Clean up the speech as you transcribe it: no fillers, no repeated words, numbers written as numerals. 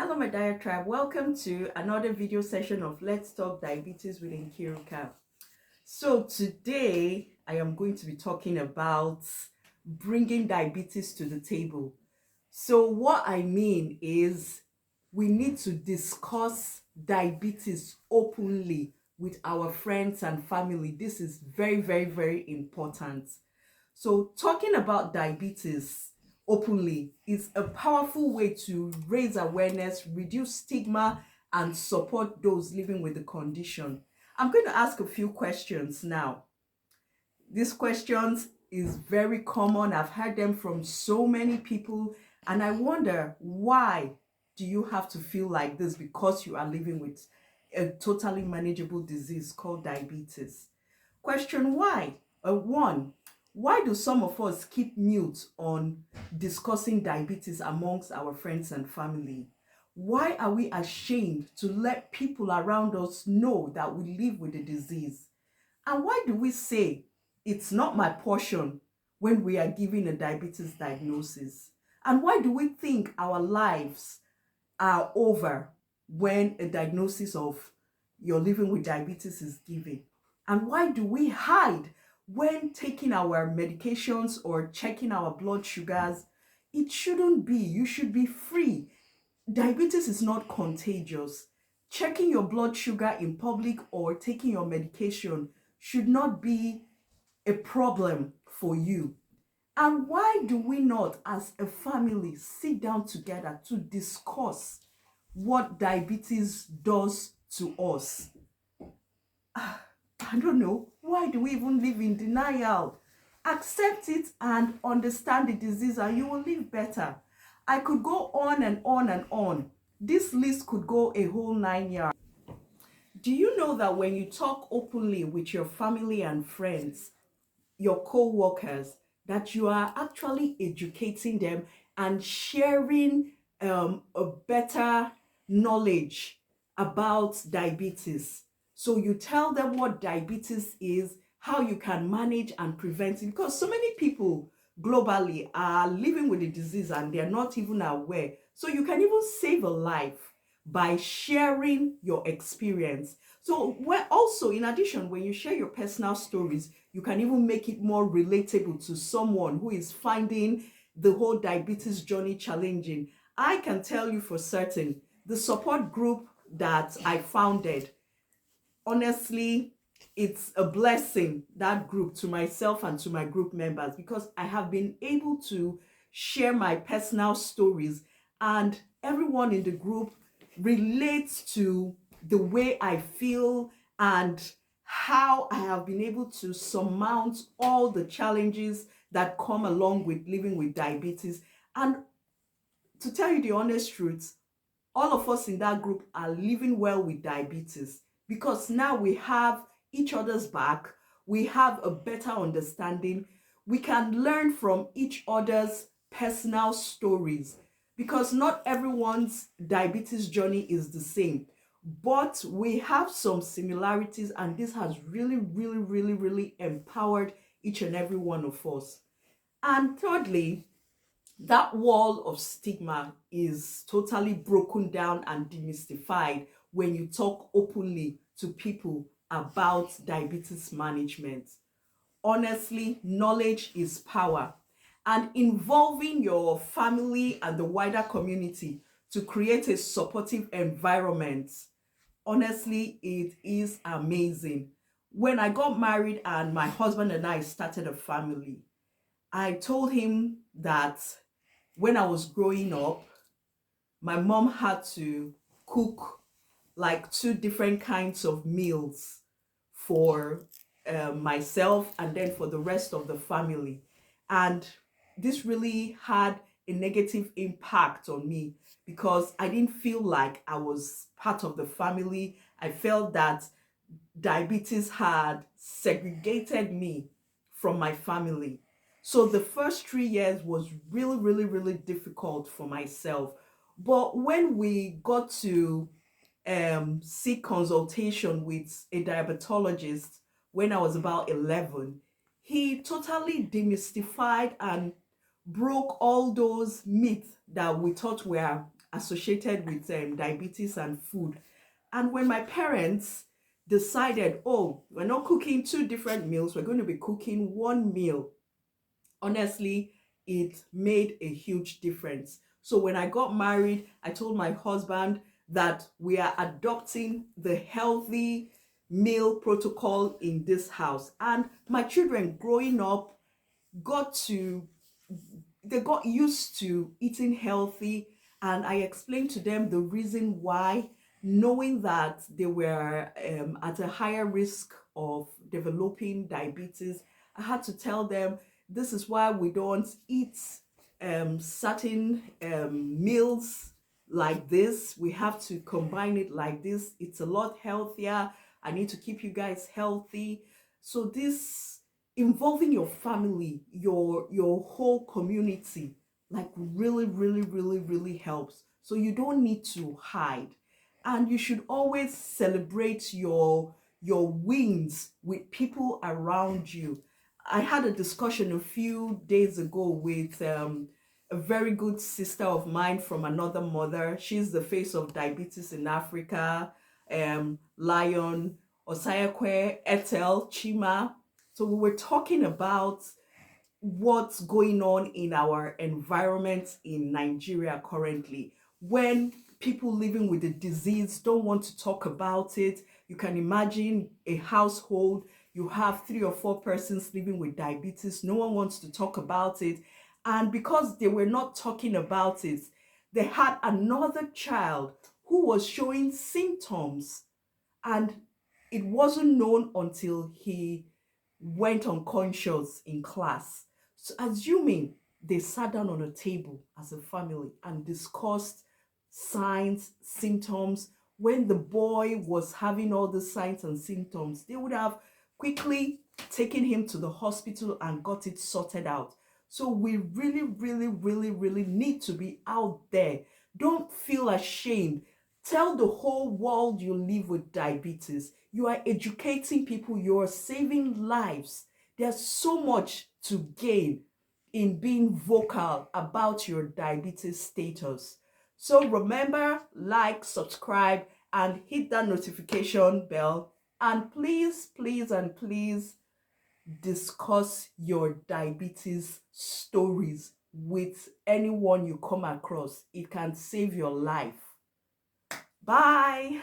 Hello, my diet tribe. Welcome to another video session of Let's Talk Diabetes with Nkiruka. So today I am going to be talking about bringing diabetes to the table. So what I mean is we need to discuss diabetes openly with our friends and family. This is very, very, very important. So talking about diabetes openly is a powerful way to raise awareness, reduce stigma, and support those living with the condition. I'm going to ask a few questions now. These questions is very common. I've heard them from so many people, and I wonder, why do you have to feel like this because you are living with a totally manageable disease called diabetes? Question one, why do some of us keep mute on discussing diabetes amongst our friends and family? Why are we ashamed to let people around us know that we live with the disease? And why do we say it's not my portion when we are given a diabetes diagnosis? And why do we think our lives are over when a diagnosis of you're living with diabetes is given? And why do we hide when taking our medications or checking our blood sugars? It shouldn't be. You should be free. Diabetes is not contagious. Checking your blood sugar in public or taking your medication should not be a problem for you. And why do we not, as a family, sit down together to discuss what diabetes does to us? I don't know. Why do we even live in denial? Accept it and understand the disease, and you will live better. I could go on and on and on. This list could go a whole 9 years. Do you know that when you talk openly with your family and friends, your co-workers, that you are actually educating them and sharing a better knowledge about diabetes? So you tell them what diabetes is, how you can manage and prevent it, because so many people globally are living with the disease and they're not even aware. So you can even save a life by sharing your experience. So also, in addition, when you share your personal stories, you can even make it more relatable to someone who is finding the whole diabetes journey challenging. I can tell you for certain, the support group that I founded, honestly, it's a blessing, that group, to myself and to my group members, because I have been able to share my personal stories, and everyone in the group relates to the way I feel and how I have been able to surmount all the challenges that come along with living with diabetes. And to tell you the honest truth, all of us in that group are living well with diabetes, because now we have each other's back, we have a better understanding, we can learn from each other's personal stories, because not everyone's diabetes journey is the same, but we have some similarities, and this has really, really, really, really empowered each and every one of us. And thirdly, that wall of stigma is totally broken down and demystified when you talk openly to people about diabetes management. Honestly, knowledge is power, and involving your family and the wider community to create a supportive environment, honestly, it is amazing. When I got married and my husband and I started a family, I told him that when I was growing up, my mom had to cook like two different kinds of meals for myself and then for the rest of the family. And this really had a negative impact on me, because I didn't feel like I was part of the family. I felt that diabetes had segregated me from my family. So the first 3 years was really, really, really difficult for myself. But when we got to seek consultation with a diabetologist when I was about 11, he totally demystified and broke all those myths that we thought were associated with diabetes and food. And when my parents decided, oh, we're not cooking two different meals, we're going to be cooking one meal, honestly, it made a huge difference. So when I got married, I told my husband that we are adopting the healthy meal protocol in this house. And my children growing up got to they got used to eating healthy, and I explained to them the reason why, knowing that they were at a higher risk of developing diabetes. I had to tell them this is why we don't eat certain meals like this. We have to combine it like this. It's a lot healthier. I need to keep you guys healthy. So this involving your family, your whole community, like really helps. So you don't need to hide, and you should always celebrate your wins with people around you. I had a discussion a few days ago with a very good sister of mine from another mother. She's the face of diabetes in Africa. Lion Osayakwe Ethel Chima. So we were talking about what's going on in our environment in Nigeria currently. When people living with the disease don't want to talk about it, you can imagine a household, you have 3 or 4 persons living with diabetes, no one wants to talk about it. And because they were not talking about it, they had another child who was showing symptoms, and it wasn't known until he went unconscious in class. So, assuming they sat down on a table as a family and discussed signs, symptoms, when the boy was having all the signs and symptoms, they would have quickly taken him to the hospital and got it sorted out. So we really need to be out there. Don't feel ashamed. Tell the whole world you live with diabetes. You are educating people, you are saving lives. There's so much to gain in being vocal about your diabetes status. So remember, like, subscribe, and hit that notification bell. And please discuss your diabetes stories with anyone you come across. It can save your life. Bye.